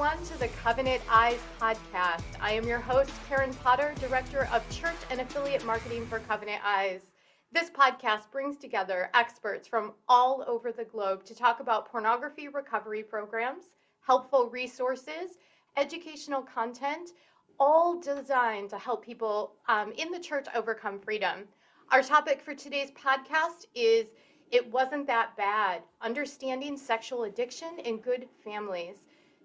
everyone, to the Covenant Eyes podcast. I am your host, Karen Potter, Director of Church and Affiliate Marketing for Covenant Eyes. This podcast brings together experts from all over the globe to talk about pornography recovery programs, helpful resources, educational content, all designed to help people in the church overcome freedom. Our topic for today's podcast is It Wasn't That Bad, Understanding Sexual Addiction in Good Families.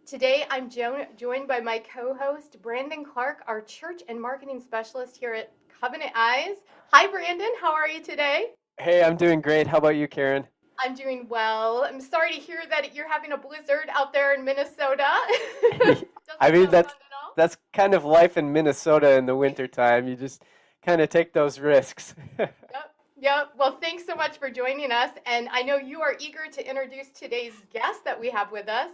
Today, I'm joined by my co-host, Brandon Clark, our church and marketing specialist here at Covenant Eyes. Hi, Brandon. How are you today? Hey, I'm doing great. How about you, Karen? I'm doing well. I'm sorry to hear that you're having a blizzard out there in Minnesota. I mean, that's kind of life in Minnesota in the wintertime. You just kind of take those risks. Yep. Well, thanks so much for joining us. And I know you are eager to introduce today's guest that we have with us.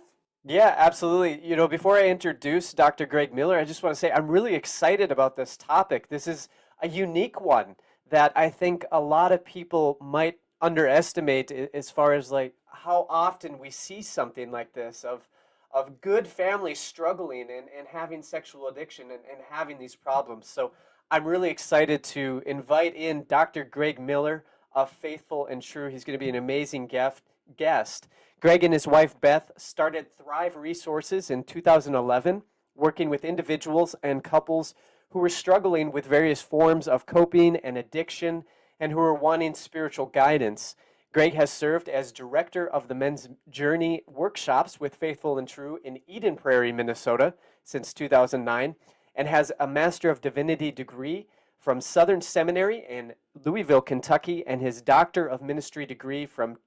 Yeah, absolutely. You know, before I introduce Dr. Greg Miller, I just want to say I'm really excited about this topic. This is a unique one that I think a lot of people might underestimate as far as like how often we see something like this of good families struggling and having sexual addiction and having these problems. So I'm really excited to invite in Dr. Greg Miller of Faithful and True. He's going to be an amazing guest. Greg and his wife, Beth, started Thrive Resources in 2011, working with individuals and couples who were struggling with various forms of coping and addiction and who were wanting spiritual guidance. Greg has served as director of the Men's Journey workshops with Faithful and True in Eden Prairie, Minnesota since 2009. And has a Master of Divinity degree from Southern Seminary in Louisville, Kentucky, and his Doctor of Ministry degree from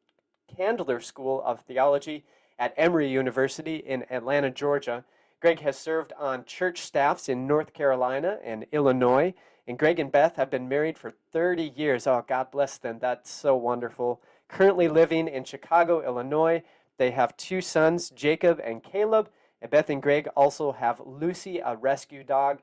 Candler School of Theology at Emory University in Atlanta, Georgia. Greg has served on church staffs in North Carolina and Illinois, and Greg and Beth have been married for 30 years. Oh, God bless them. That's so wonderful. Currently living in Chicago, Illinois. They have two sons, Jacob and Caleb. And Beth and Greg also have Lucy, a rescue dog.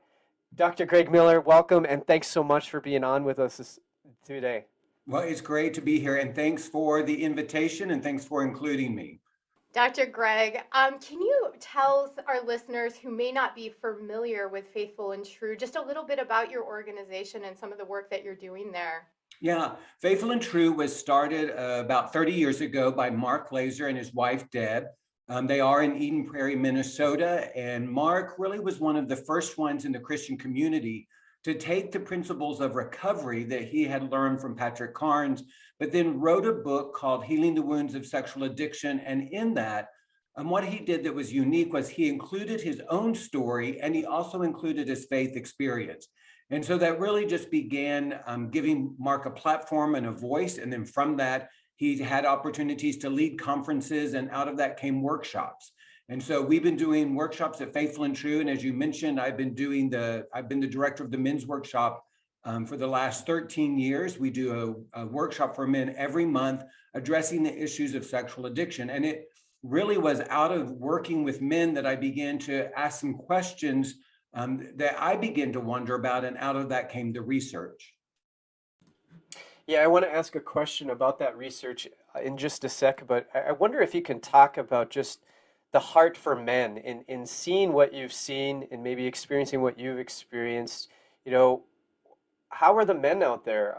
Dr. Greg Miller, welcome, and thanks so much for being on with us today. Well, it's great to be here, and thanks for the invitation, and thanks for including me. Dr. Greg, can you tell our listeners who may not be familiar with Faithful and True just a little bit about your organization and some of the work that you're doing there? Yeah, Faithful and True was started about 30 years ago by Mark Laser and his wife, Deb. They are in Eden Prairie, Minnesota, and Mark really was one of the first ones in the Christian community to take the principles of recovery that he had learned from Patrick Carnes, but then wrote a book called Healing the Wounds of Sexual Addiction. And in that, what he did that was unique was he included his own story, and he also included his faith experience. And so that really just began giving Mark a platform and a voice. And then from that, he had opportunities to lead conferences, and out of that came workshops. And so we've been doing workshops at Faithful and True. And as you mentioned, I've been the director of the men's workshop for the last 13 years. We do a workshop for men every month addressing the issues of sexual addiction. And it really was out of working with men that I began to ask some questions that I began to wonder about. And out of that came the research. Yeah, I want to ask a question about that research in just a sec, but I wonder if you can talk about just the heart for men in seeing what you've seen and maybe experiencing what you've experienced. You know, how are the men out there?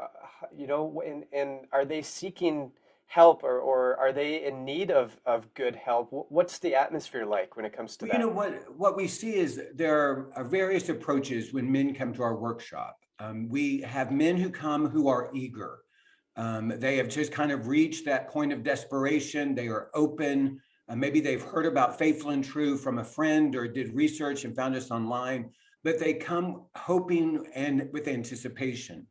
You know, and are they seeking help or are they in need of good help? What's the atmosphere like when it comes to that? You know, what we see is there are various approaches when men come to our workshop. We have men who come who are eager. They have just kind of reached that point of desperation. They are open. Maybe they've heard about Faithful and True from a friend or did research and found us online, but they come hoping and with anticipation.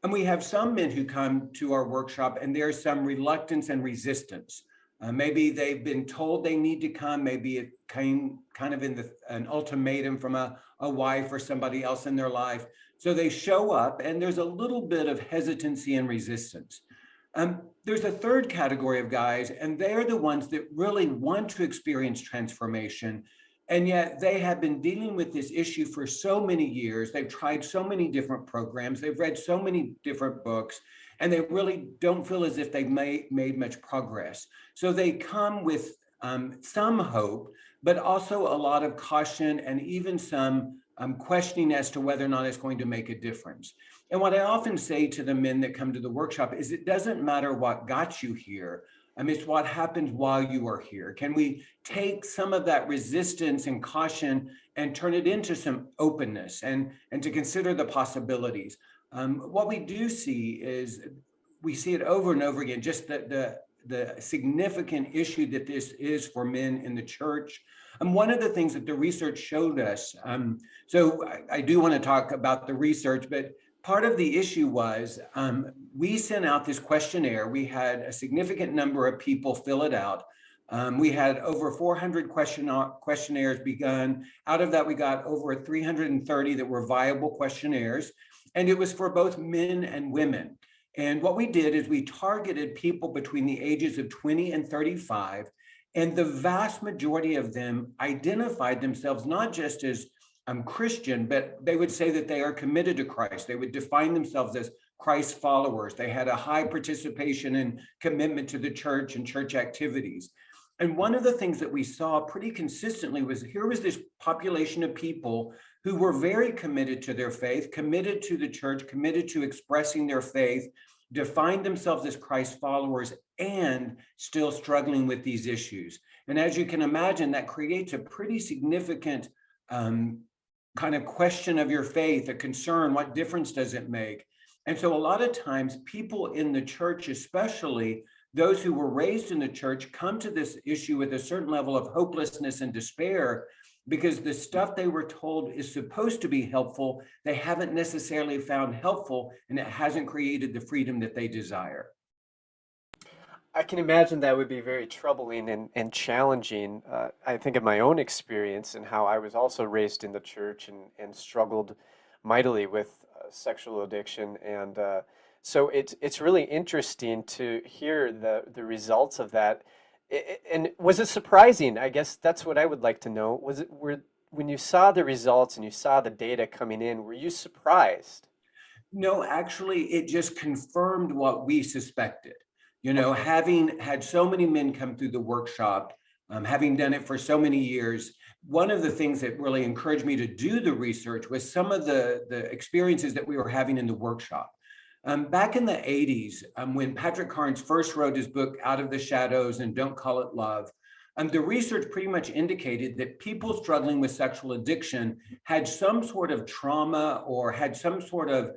And we have some men who come to our workshop and there's some reluctance and resistance. Maybe they've been told they need to come. Maybe it came kind of in an ultimatum from a wife or somebody else in their life. So they show up and there's a little bit of hesitancy and resistance. There's a third category of guys, and they're the ones that really want to experience transformation. And yet they have been dealing with this issue for so many years. They've tried so many different programs. They've read so many different books, and they really don't feel as if they've made much progress. So they come with some hope, but also a lot of caution and even some questioning as to whether or not it's going to make a difference. And what I often say to the men that come to the workshop is it doesn't matter what got you here. It's what happens while you are here. Can we take some of that resistance and caution and turn it into some openness and to consider the possibilities? What we do see is we see it over and over again, just the significant issue that this is for men in the church. And one of the things that the research showed us, so I do want to talk about the research, but part of the issue was we sent out this questionnaire. We had a significant number of people fill it out. We had over 400 questionnaires begun. Out of that, we got over 330 that were viable questionnaires, and it was for both men and women. And what we did is we targeted people between the ages of 20 and 35, and the vast majority of them identified themselves not just as Christian, but they would say that they are committed to Christ. They would define themselves as Christ followers. They had a high participation and commitment to the church and church activities. And one of the things that we saw pretty consistently was here was this population of people who were very committed to their faith, committed to the church, committed to expressing their faith, defined themselves as Christ followers, and still struggling with these issues. And as you can imagine, that creates a pretty significant kind of question of your faith, a concern, what difference does it make? And so a lot of times people in the church, especially those who were raised in the church, come to this issue with a certain level of hopelessness and despair because the stuff they were told is supposed to be helpful, they haven't necessarily found helpful, and it hasn't created the freedom that they desire. I can imagine that would be very troubling and challenging. I think of my own experience and how I was also raised in the church and struggled mightily with sexual addiction. And so it's really interesting to hear the results of that. And was it surprising? I guess that's what I would like to know. When you saw the results and you saw the data coming in, were you surprised? No, actually, it just confirmed what we suspected. Having had so many men come through the workshop, having done it for so many years, one of the things that really encouraged me to do the research was some of the experiences that we were having in the workshop. Back in the 80s, when Patrick Carnes first wrote his book, Out of the Shadows and Don't Call It Love, the research pretty much indicated that people struggling with sexual addiction had some sort of trauma or had some sort of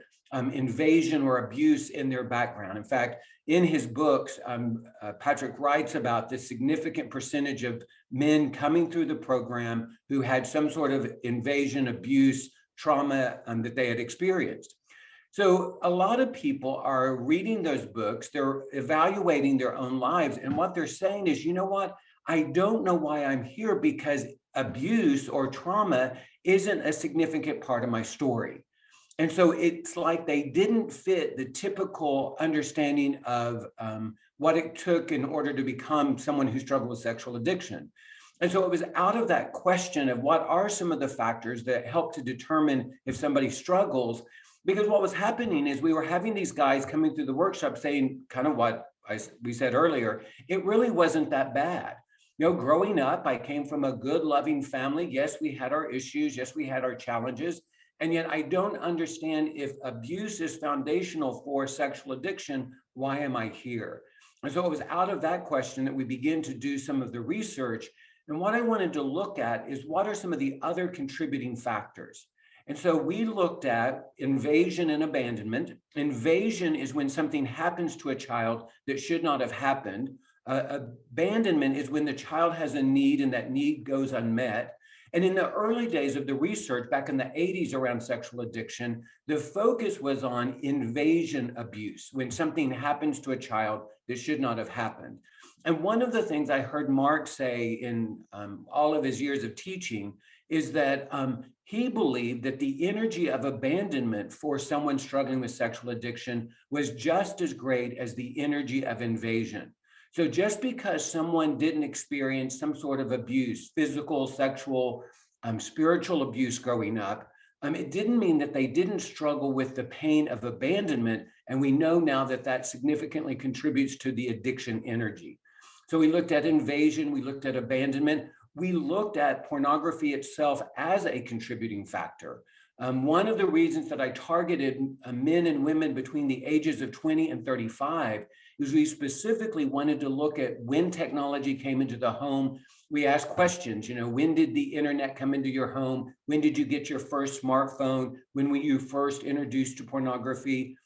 invasion or abuse in their background. In fact, in his books, Patrick writes about the significant percentage of men coming through the program who had some sort of invasion, abuse, trauma that they had experienced. So a lot of people are reading those books, they're evaluating their own lives, and what they're saying is, you know what, I don't know why I'm here because abuse or trauma isn't a significant part of my story. And so it's like they didn't fit the typical understanding of what it took in order to become someone who struggled with sexual addiction. And so it was out of that question of what are some of the factors that help to determine if somebody struggles. Because what was happening is we were having these guys coming through the workshop saying kind of what we said earlier, it really wasn't that bad. Growing up, I came from a good, loving family. Yes, we had our issues. Yes, we had our challenges. And yet I don't understand if abuse is foundational for sexual addiction, why am I here? And so it was out of that question that we begin to do some of the research. And what I wanted to look at is what are some of the other contributing factors? And so we looked at invasion and abandonment. Invasion is when something happens to a child that should not have happened. Abandonment is when the child has a need and that need goes unmet. And in the early days of the research back in the 80s around sexual addiction, the focus was on invasion abuse, when something happens to a child that should not have happened. And one of the things I heard Mark say in all of his years of teaching is that he believed that the energy of abandonment for someone struggling with sexual addiction was just as great as the energy of invasion. So just because someone didn't experience some sort of abuse, physical, sexual, spiritual abuse growing up, it didn't mean that they didn't struggle with the pain of abandonment. And we know now that that significantly contributes to the addiction energy. So we looked at invasion, we looked at abandonment, we looked at pornography itself as a contributing factor. One of the reasons that I targeted men and women between the ages of 20 and 35 is we specifically wanted to look at when technology came into the home. We asked questions, when did the internet come into your home? When did you get your first smartphone? When were you first introduced to pornography?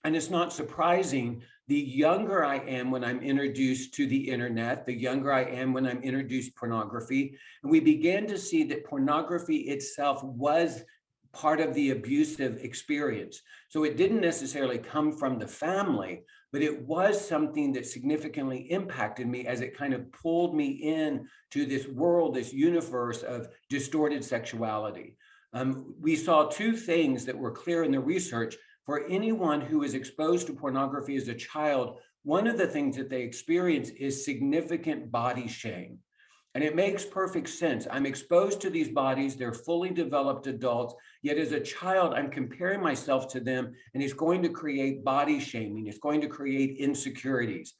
And it's not surprising, the younger I am when I'm introduced to the internet, the younger I am when I'm introduced to pornography. And we began to see that pornography itself was part of the abusive experience. So it didn't necessarily come from the family, but it was something that significantly impacted me as it kind of pulled me in to this world, this universe of distorted sexuality. We saw two things that were clear in the research. For anyone who is exposed to pornography as a child, one of the things that they experience is significant body shame. And it makes perfect sense. I'm exposed to these bodies, they're fully developed adults, yet as a child, I'm comparing myself to them, and it's going to create body shaming, it's going to create insecurities.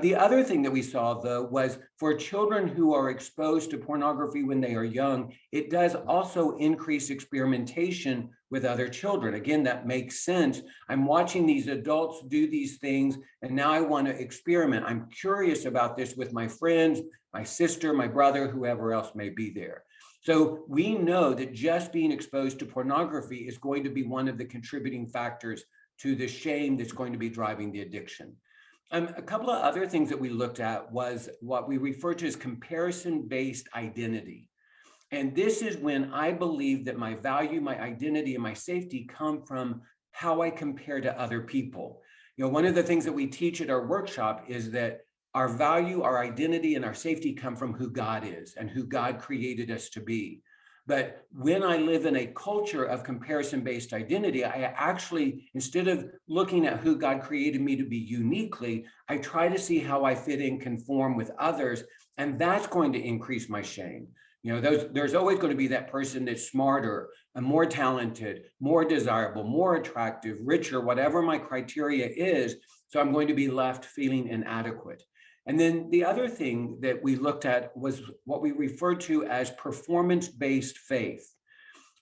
The other thing that we saw, though, was for children who are exposed to pornography when they are young, it does also increase experimentation with other children. Again, that makes sense. I'm watching these adults do these things, and now I want to experiment. I'm curious about this with my friends, my sister, my brother, whoever else may be there. So we know that just being exposed to pornography is going to be one of the contributing factors to the shame that's going to be driving the addiction. A couple of other things that we looked at was what we refer to as comparison-based identity. And this is when I believe that my value, my identity, and my safety come from how I compare to other people. One of the things that we teach at our workshop is that our value, our identity, and our safety come from who God is and who God created us to be. But when I live in a culture of comparison-based identity, I actually, instead of looking at who God created me to be uniquely, I try to see how I fit in, conform with others, and that's going to increase my shame. There's always going to be that person that's smarter and more talented, more desirable, more attractive, richer, whatever my criteria is. So I'm going to be left feeling inadequate. And then the other thing that we looked at was what we refer to as performance-based faith.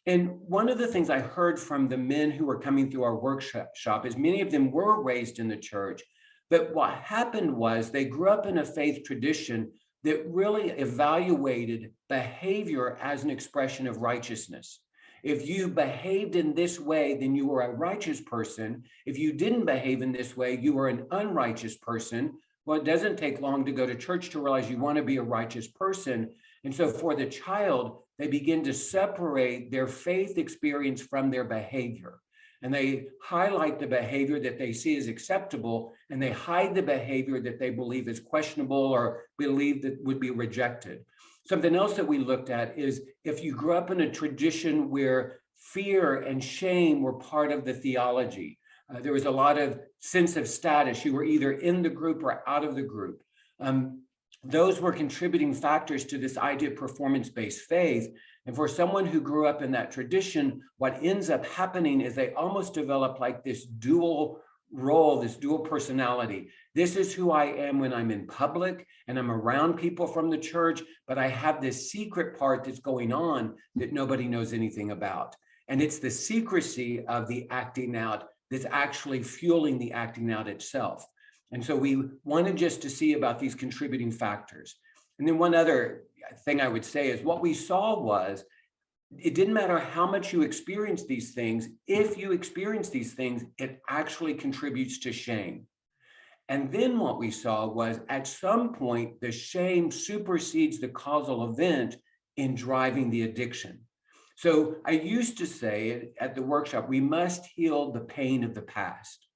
And one of the things I heard from the men who were coming through our workshop is many of them were raised in the church, but what happened was they grew up in a faith tradition that really evaluated behavior as an expression of righteousness. If you behaved in this way, then you were a righteous person. If you didn't behave in this way, you were an unrighteous person. Well, it doesn't take long to go to church to realize you want to be a righteous person. And so for the child, they begin to separate their faith experience from their behavior. And they highlight the behavior that they see as acceptable, and they hide the behavior that they believe is questionable or believe that would be rejected. Something else that we looked at is if you grew up in a tradition where fear and shame were part of the theology, there was a lot of sense of status. You were either in the group or out of the group. Those were contributing factors to this idea of performance-based faith. And for someone who grew up in that tradition, what ends up happening is they almost develop like this dual role, this dual personality. This is who I am when I'm in public and I'm around people from the church, but I have this secret part that's going on that nobody knows anything about. And it's the secrecy of the acting out that's actually fueling the acting out itself. And so we wanted just to see about these contributing factors. And then one other thing I would say is what we saw was it didn't matter how much you experience these things. If you experience these things, it actually contributes to shame. And then what we saw was at some point, the shame supersedes the causal event in driving the addiction. So I used to say at the workshop, we must heal the pain of the past.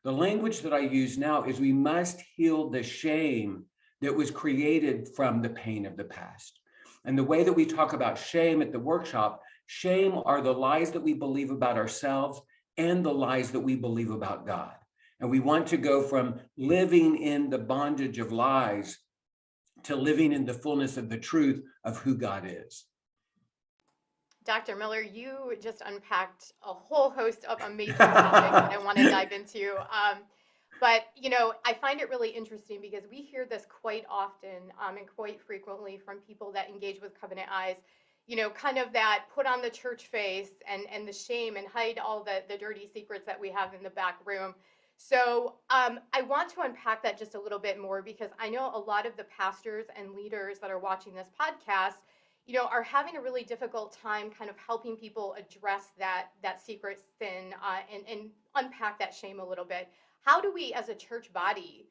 The language that I use now is we must heal the shame that was created from the pain of the past. And the way that we talk about shame at the workshop, shame are the lies that we believe about ourselves and the lies that we believe about God. And we want to go from living in the bondage of lies to living in the fullness of the truth of who God is. Dr. Miller, you just unpacked a whole host of amazing topics that I want to dive into. But, I find it really interesting because we hear this quite often and quite frequently from people that engage with Covenant Eyes, kind of that put on the church face and the shame and hide all the dirty secrets that we have in the back room. So I want to unpack that just a little bit more because I know a lot of the pastors and leaders that are watching this podcast, are having a really difficult time kind of helping people address that secret sin and unpack that shame a little bit. How do we, as a church body,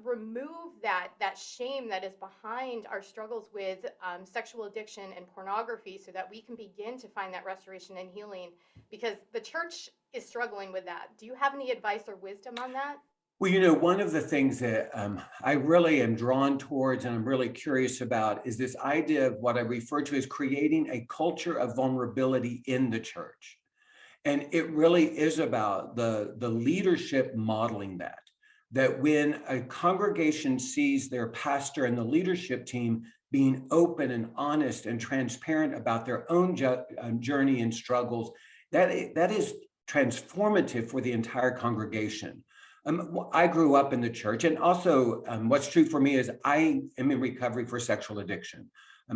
remove that shame that is behind our struggles with sexual addiction and pornography, so that we can begin to find that restoration and healing? Because the church is struggling with that. Do you have any advice or wisdom on that? Well, one of the things that I really am drawn towards and I'm really curious about is this idea of what I refer to as creating a culture of vulnerability in the church. And it really is about the leadership modeling that when a congregation sees their pastor and the leadership team being open and honest and transparent about their own journey and struggles, that is transformative for the entire congregation. I grew up in the church, and also what's true for me is I am in recovery for sexual addiction.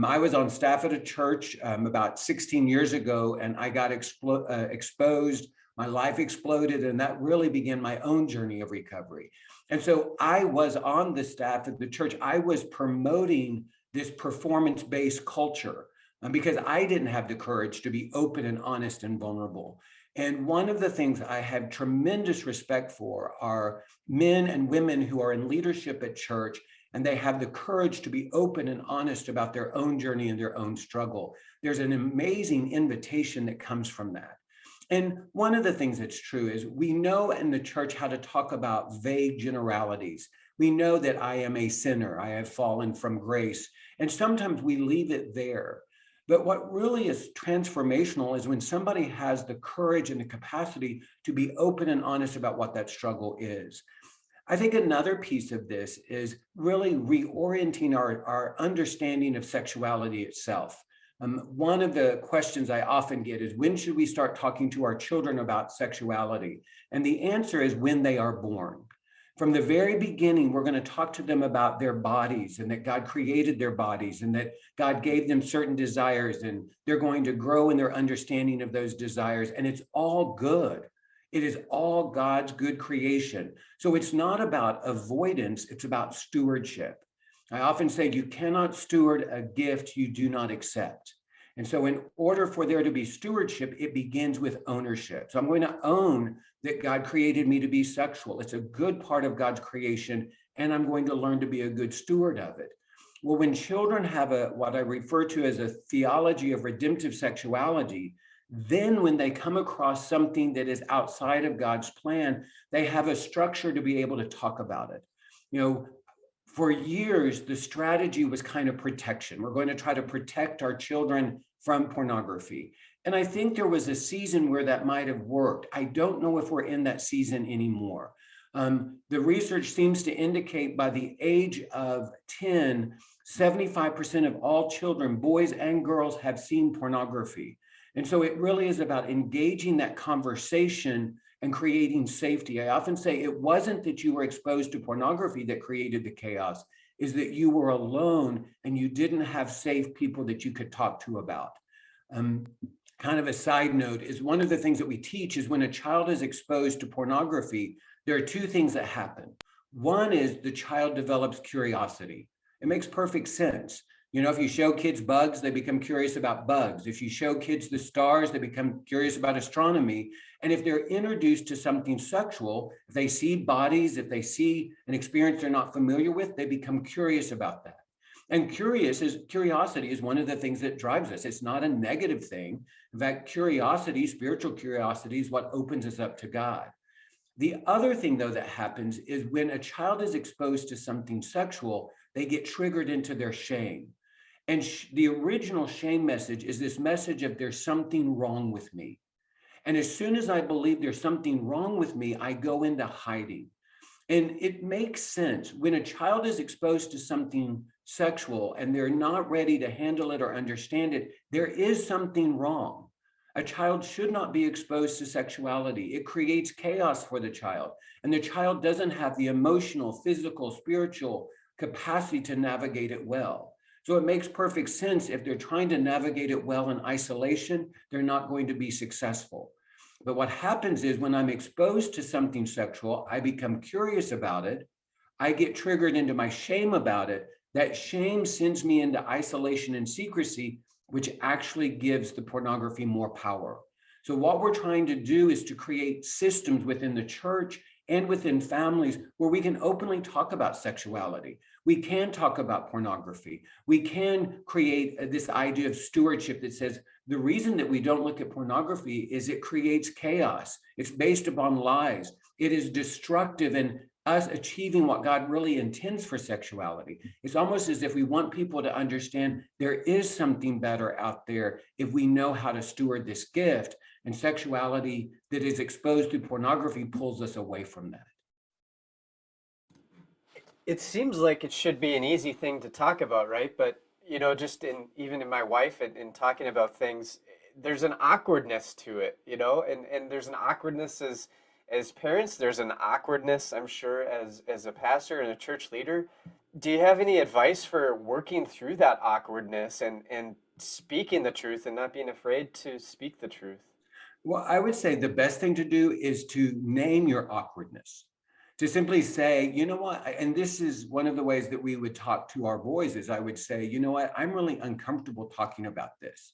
I was on staff at a church about 16 years ago, and I got exposed. My life exploded, and that really began my own journey of recovery. And so I was on the staff at the church. I was promoting this performance-based culture because I didn't have the courage to be open and honest and vulnerable. And one of the things I have tremendous respect for are men and women who are in leadership at church, and they have the courage to be open and honest about their own journey and their own struggle. There's an amazing invitation that comes from that. And one of the things that's true is we know in the church how to talk about vague generalities. We know that I am a sinner, I have fallen from grace, and sometimes we leave it there. But what really is transformational is when somebody has the courage and the capacity to be open and honest about what that struggle is. I think another piece of this is really reorienting our understanding of sexuality itself. One of the questions I often get is, when should we start talking to our children about sexuality? And the answer is when they are born. From the very beginning, we're going to talk to them about their bodies and that God created their bodies and that God gave them certain desires, and they're going to grow in their understanding of those desires. And it's all good. It is all God's good creation. So it's not about avoidance, it's about stewardship. I often say you cannot steward a gift you do not accept. And so in order for there to be stewardship, it begins with ownership. So I'm going to own that God created me to be sexual. It's a good part of God's creation, and I'm going to learn to be a good steward of it. Well, when children have what I refer to as a theology of redemptive sexuality, then when they come across something that is outside of God's plan, they have a structure to be able to talk about it. For years, the strategy was kind of protection. We're going to try to protect our children from pornography. And I think there was a season where that might have worked. I don't know if we're in that season anymore. The research seems to indicate by the age of 10, 75% of all children, boys and girls, have seen pornography. And so it really is about engaging that conversation and creating safety. I often say it wasn't that you were exposed to pornography that created the chaos, is that you were alone and you didn't have safe people that you could talk to about. Kind of a side note is one of the things that we teach is when a child is exposed to pornography, there are two things that happen. One is the child develops curiosity. It makes perfect sense. If you show kids bugs, they become curious about bugs. If you show kids the stars, they become curious about astronomy. And if they're introduced to something sexual, if they see bodies, if they see an experience they're not familiar with, they become curious about that. And curiosity is one of the things that drives us. It's not a negative thing. In fact, curiosity, spiritual curiosity, is what opens us up to God. The other thing, though, that happens is when a child is exposed to something sexual, they get triggered into their shame. And the original shame message is this message of there's something wrong with me. And as soon as I believe there's something wrong with me, I go into hiding. And it makes sense. When a child is exposed to something sexual and they're not ready to handle it or understand it, there is something wrong. A child should not be exposed to sexuality. It creates chaos for the child, and the child doesn't have the emotional, physical, spiritual capacity to navigate it well. So it makes perfect sense if they're trying to navigate it well in isolation, they're not going to be successful. But what happens is when I'm exposed to something sexual, I become curious about it. I get triggered into my shame about it. That shame sends me into isolation and secrecy, which actually gives the pornography more power. So what we're trying to do is to create systems within the church and within families where we can openly talk about sexuality. We can talk about pornography. We can create this idea of stewardship that says the reason that we don't look at pornography is it creates chaos. It's based upon lies. It is destructive in us achieving what God really intends for sexuality. It's almost as if we want people to understand there is something better out there if we know how to steward this gift, and sexuality that is exposed through pornography pulls us away from that. It seems like it should be an easy thing to talk about, right? But just even in my wife and in talking about things, there's an awkwardness to it, and there's an awkwardness as parents. There's an awkwardness, I'm sure, as a pastor and a church leader. Do you have any advice for working through that awkwardness and speaking the truth and not being afraid to speak the truth? Well, I would say the best thing to do is to name your awkwardness, to simply say, you know what, and this is one of the ways that we would talk to our boys is I would say, you know what, I'm really uncomfortable talking about this.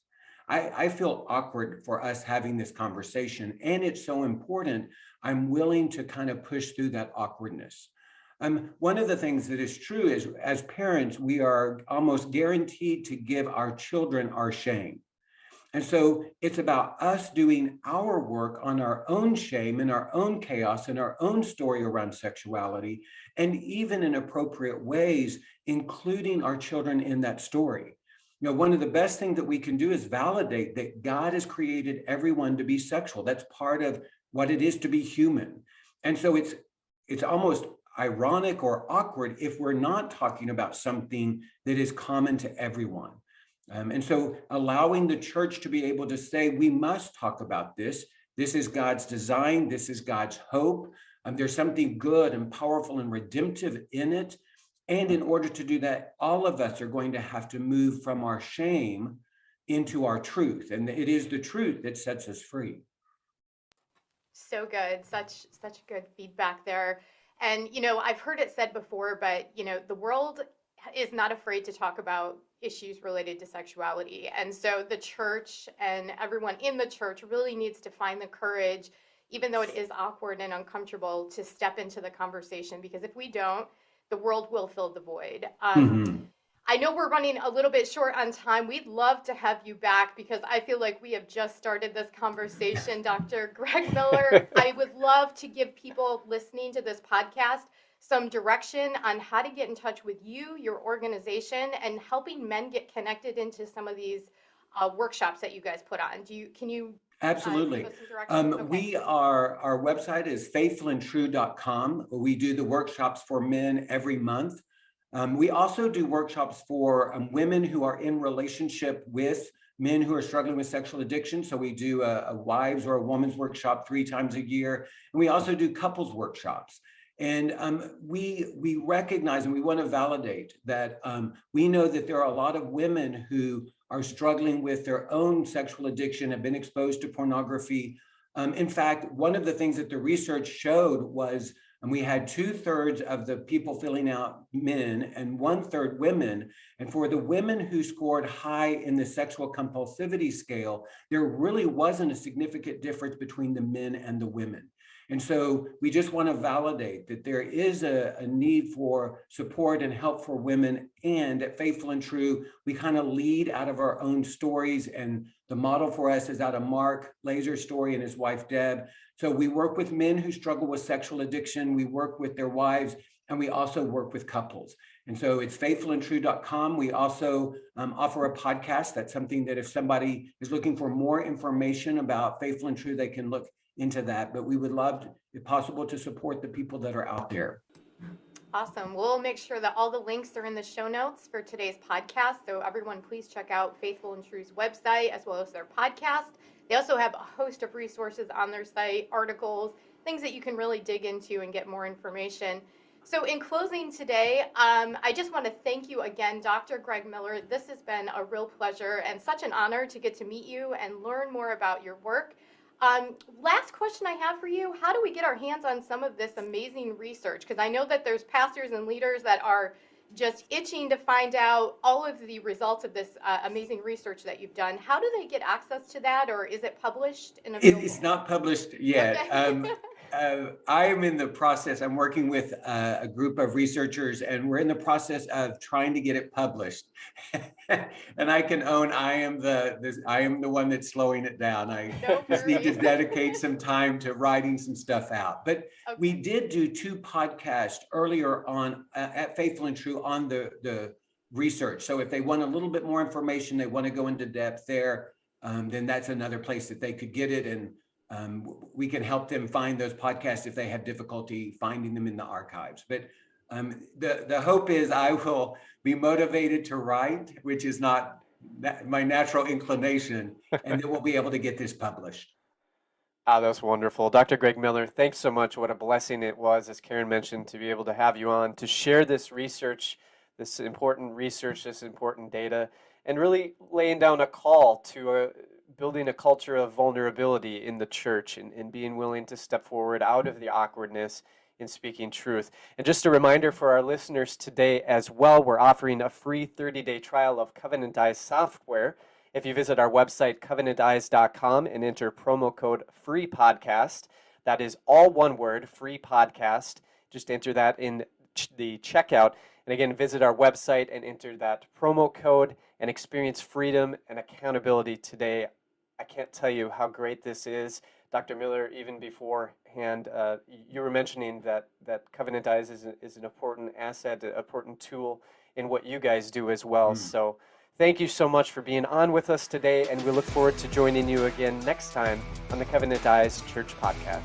I feel awkward for us having this conversation, and it's so important. I'm willing to kind of push through that awkwardness. One of the things that is true is as parents, we are almost guaranteed to give our children our shame. And so it's about us doing our work on our own shame and our own chaos and our own story around sexuality, and even in appropriate ways, including our children in that story. One of the best things that we can do is validate that God has created everyone to be sexual. That's part of what it is to be human. And so it's almost ironic or awkward if we're not talking about something that is common to everyone. And so allowing the church to be able to say, we must talk about this. This is God's design. This is God's hope. There's something good and powerful and redemptive in it. And in order to do that, all of us are going to have to move from our shame into our truth. And it is the truth that sets us free. So good. Such good feedback there. And, I've heard it said before, but, the world is not afraid to talk about issues related to sexuality. And so the church and everyone in the church really needs to find the courage, even though it is awkward and uncomfortable, to step into the conversation, because if we don't, the world will fill the void. I know we're running a little bit short on time. We'd love to have you back because I feel like we have just started this conversation, Dr. Greg Miller. I would love to give people listening to this podcast some direction on how to get in touch with you, your organization, and helping men get connected into some of these workshops that you guys put on. Can you Absolutely. give us some direction? Okay. Our website is faithfulandtrue.com. We do the workshops for men every month. We also do workshops for women who are in relationship with men who are struggling with sexual addiction. So we do a wives or a woman's workshop 3 times a year. And we also do couples workshops. And we recognize and we want to validate that we know that there are a lot of women who are struggling with their own sexual addiction, have been exposed to pornography. In fact, one of the things that the research showed was we had 2/3 of the people filling out men and 1/3 women. And for the women who scored high in the sexual compulsivity scale, there really wasn't a significant difference between the men and the women. And so we just want to validate that there is a need for support and help for women. And at Faithful and True, we kind of lead out of our own stories. And the model for us is out of Mark Laser's story and his wife, Deb. So we work with men who struggle with sexual addiction. We work with their wives, and we also work with couples. And so it's faithfulandtrue.com. We also offer a podcast. That's something that if somebody is looking for more information about Faithful and True, they can look into that. But we would love, if possible, to support the people that are out there. Awesome. We'll make sure that all the links are in the show notes for today's podcast. So everyone, please check out Faithful and True's website as well as their podcast. They also have a host of resources on their site, articles, things that you can really dig into and get more information. So in closing today, I just want to thank you again, Dr. Greg Miller. This has been a real pleasure and such an honor to get to meet you and learn more about your work. Last question I have for you, how do we get our hands on some of this amazing research? Because I know that there's pastors and leaders that are just itching to find out all of the results of this amazing research that you've done. How do they get access to that, or is it published and available? It's not published yet. Okay. I am in the process. I'm working with a group of researchers, and we're in the process of trying to get it published. And I can own I am the one that's slowing it down. I just need to dedicate some time to writing some stuff out. But we did do 2 podcasts earlier on at Faithful and True on the research. So if they want a little bit more information, they want to go into depth there, then that's another place that they could get it. And we can help them find those podcasts if they have difficulty finding them in the archives. But the hope is I will be motivated to write, which is not my natural inclination, and that we'll be able to get this published. That's wonderful. Dr. Greg Miller, thanks so much. What a blessing it was, as Karen mentioned, to be able to have you on to share this research, this important data, and really laying down a call to building a culture of vulnerability in the church and being willing to step forward out of the awkwardness in speaking truth. And just a reminder for our listeners today as well, we're offering a free 30-day trial of Covenant Eyes software. If you visit our website, covenanteyes.com, and enter promo code FREEPODCAST, that is all one word, free podcast. Just enter that in the checkout. And again, visit our website and enter that promo code and experience freedom and accountability today. I can't tell you how great this is. Dr. Miller, even beforehand, you were mentioning that Covenant Eyes is an important asset, an important tool in what you guys do as well. So thank you so much for being on with us today, and we look forward to joining you again next time on the Covenant Eyes Church Podcast.